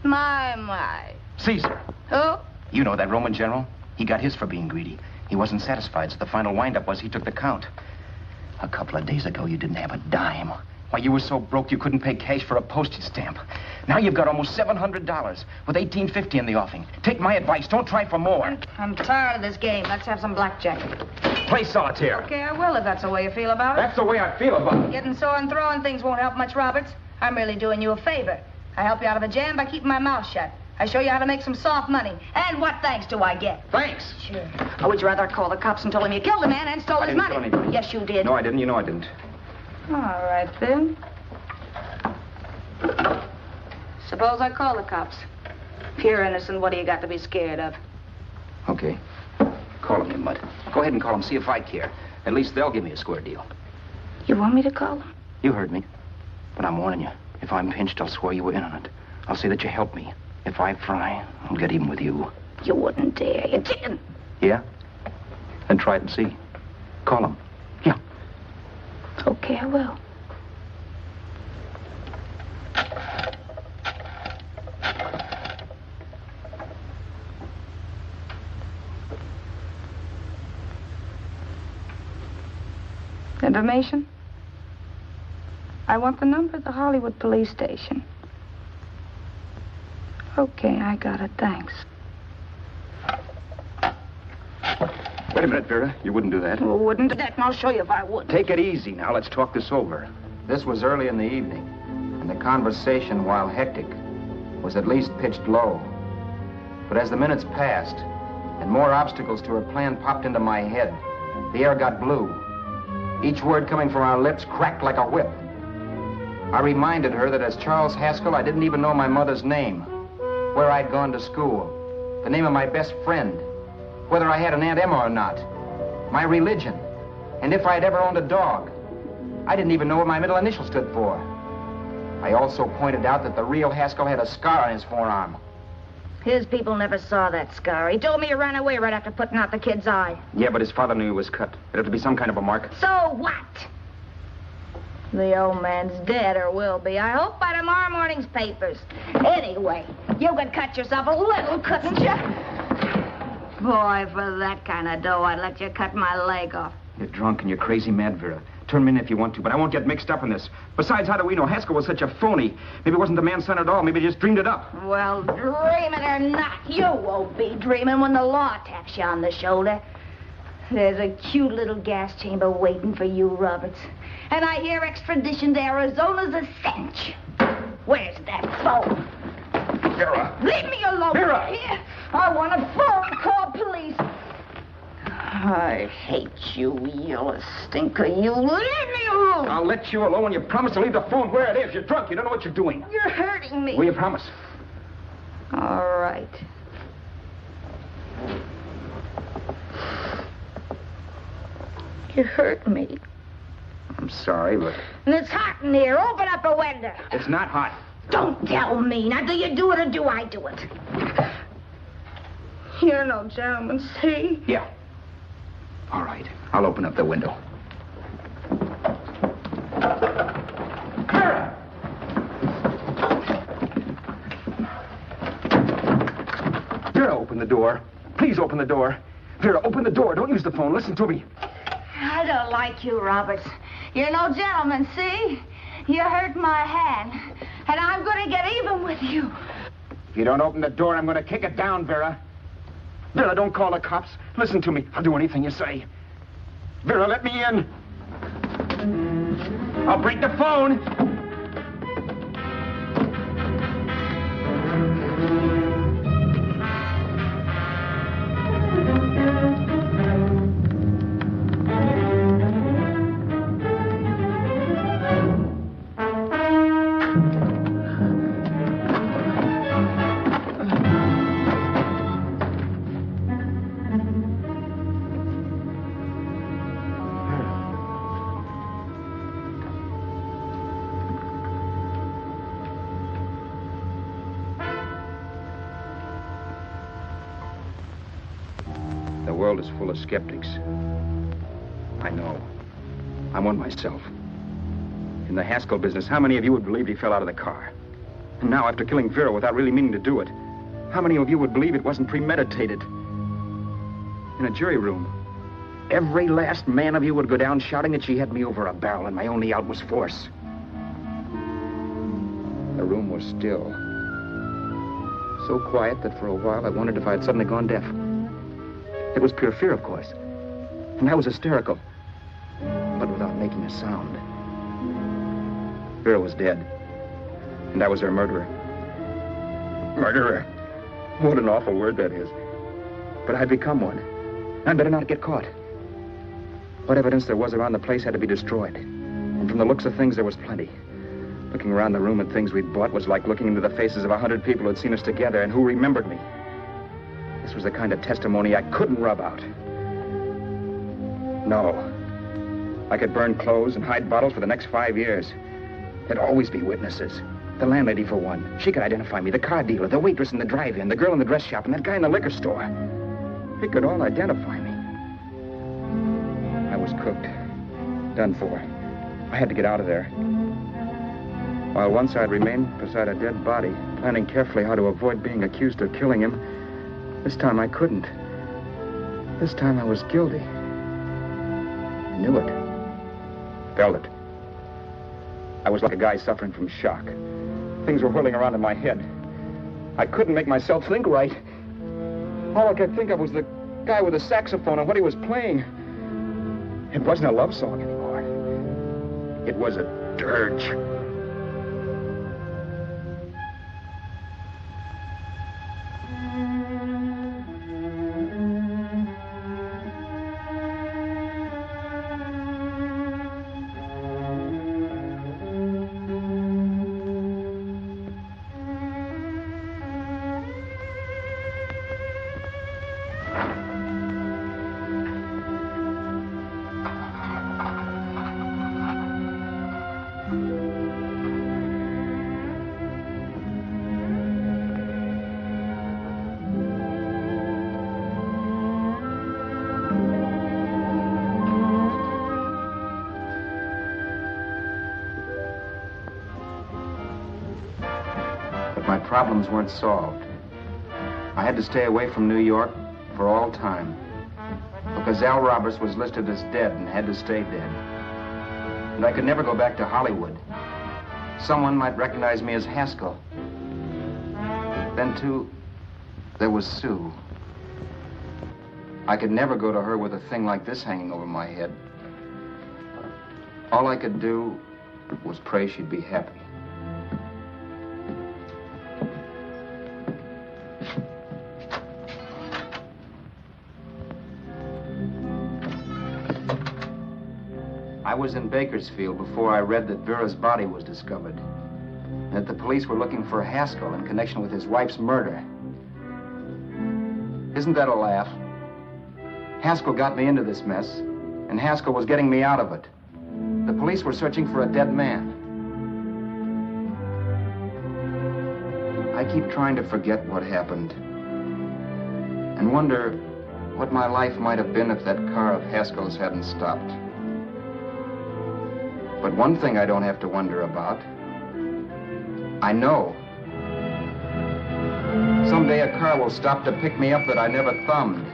My. Caesar. Who? You know that Roman general? He got his for being greedy. He wasn't satisfied, so the final wind-up was he took the count. A couple of days ago, you didn't have a dime. Why, you were so broke you couldn't pay cash for a postage stamp. Now you've got almost $700 with $1,850 in the offing. Take my advice. Don't try for more. I'm tired of this game. Let's have some blackjack. Play solitaire. Okay, I will if that's the way you feel about it. That's the way I feel about it. Getting sore and throwing things won't help much, Roberts. I'm really doing you a favor. I help you out of a jam by keeping my mouth shut. I show you how to make some soft money. And what thanks do I get? Thanks. Sure. Or would you rather call the cops and tell them you killed the man and stole his money? I didn't kill anybody. Yes, you did. No, I didn't. You know I didn't. All right, then. Suppose I call the cops. If you're innocent, what do you got to be scared of? Okay. Call them, you mutt. Go ahead and call them, see if I care. At least they'll give me a square deal. You want me to call them? You heard me. But I'm warning you. If I'm pinched, I'll swear you were in on it. I'll say that you helped me. If I fry, I'll get even with you. You wouldn't dare. You're chicken. Yeah? Then try it and see. Call them. Yeah. Okay, I will. Information? I want the number of the Hollywood police station. Okay, I got it. Thanks. Wait a minute, Vera. You wouldn't do that. Well, wouldn't do that, and I'll show you if I would. Take it easy now. Let's talk this over. This was early in the evening, and the conversation, while hectic, was at least pitched low. But as the minutes passed, and more obstacles to her plan popped into my head, the air got blue. Each word coming from our lips cracked like a whip. I reminded her that as Charles Haskell, I didn't even know my mother's name, where I'd gone to school, the name of my best friend, whether I had an Aunt Emma or not, my religion, and if I'd ever owned a dog. I didn't even know what my middle initial stood for. I also pointed out that the real Haskell had a scar on his forearm. His people never saw that scar. He told me he ran away right after putting out the kid's eye. Yeah, but his father knew he was cut. It had to be some kind of a mark. So what? The old man's dead, or will be. I hope by tomorrow morning's papers. Anyway, you could cut yourself a little, couldn't you? Boy, for that kind of dough, I'd let you cut my leg off. You're drunk and you're crazy mad, Vera. Turn me in if you want to, but I won't get mixed up in this. Besides, how do we know Haskell was such a phony? Maybe it wasn't the man's son at all. Maybe he just dreamed it up. Well, dreaming or not, you won't be dreaming when the law taps you on the shoulder. There's a cute little gas chamber waiting for you, Roberts. And I hear extradition to Arizona's a cinch. Where's that phone? Vera! Leave me alone! Vera! Here, I want a phone call, police. I hate you, yellow stinker. You leave me alone. I'll let you alone when you promise to leave the phone where it is. You're drunk. You don't know what you're doing. You're hurting me. Will you promise? All right. You hurt me. I'm sorry, but... And it's hot in here. Open up a window. It's not hot. Don't tell me. Now, do you do it or do I do it? You're no gentleman, see? Yeah. All right. I'll open up the window. the door. Please open the door. Vera, open the door. Don't use the phone. Listen to me. I don't like you, Roberts. You're no gentleman, see? You hurt my hand, and I'm going to get even with you. If you don't open the door, I'm going to kick it down, Vera. Vera, don't call the cops. Listen to me. I'll do anything you say. Vera, let me in. I'll break the phone. The world is full of skeptics. I know. I'm one myself. In the Haskell business, how many of you would believe he fell out of the car? And now, after killing Vera without really meaning to do it, how many of you would believe it wasn't premeditated? In a jury room, every last man of you would go down shouting that she had me over a barrel and my only out was force. The room was still. So quiet that for a while I wondered if I had suddenly gone deaf. It was pure fear, of course. And I was hysterical, but without making a sound. Vera was dead, and I was her murderer. Murderer? What an awful word that is. But I'd become one. I'd better not get caught. What evidence there was around the place had to be destroyed. And from the looks of things, there was plenty. Looking around the room at things we'd bought was like looking into the faces of 100 people who had seen us together and who remembered me. This was the kind of testimony I couldn't rub out. No. I could burn clothes and hide bottles for the next 5 years. There'd always be witnesses. The landlady, for one. She could identify me. The car dealer, the waitress in the drive-in, the girl in the dress shop, and that guy in the liquor store. They could all identify me. I was cooked. Done for. I had to get out of there. While once I'd remained beside a dead body, planning carefully how to avoid being accused of killing him, this time I couldn't. This time I was guilty. I knew it. Felt it. I was like a guy suffering from shock. Things were whirling around in my head. I couldn't make myself think right. All I could think of was the guy with the saxophone and what he was playing. It wasn't a love song anymore. It was a dirge. Problems weren't solved. I had to stay away from New York for all time because Al Roberts was listed as dead and had to stay dead. And I could never go back to Hollywood. Someone might recognize me as Haskell. Then, too, there was Sue. I could never go to her with a thing like this hanging over my head. All I could do was pray she'd be happy. I was in Bakersfield before I read that Vera's body was discovered, and that the police were looking for Haskell in connection with his wife's murder. Isn't that a laugh? Haskell got me into this mess, and Haskell was getting me out of it. The police were searching for a dead man. I keep trying to forget what happened, and wonder what my life might have been if that car of Haskell's hadn't stopped. But one thing I don't have to wonder about. I know. Someday a car will stop to pick me up that I never thumbed.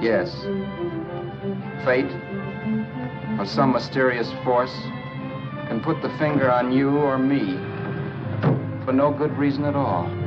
Yes. Fate, or some mysterious force, can put the finger on you or me for no good reason at all.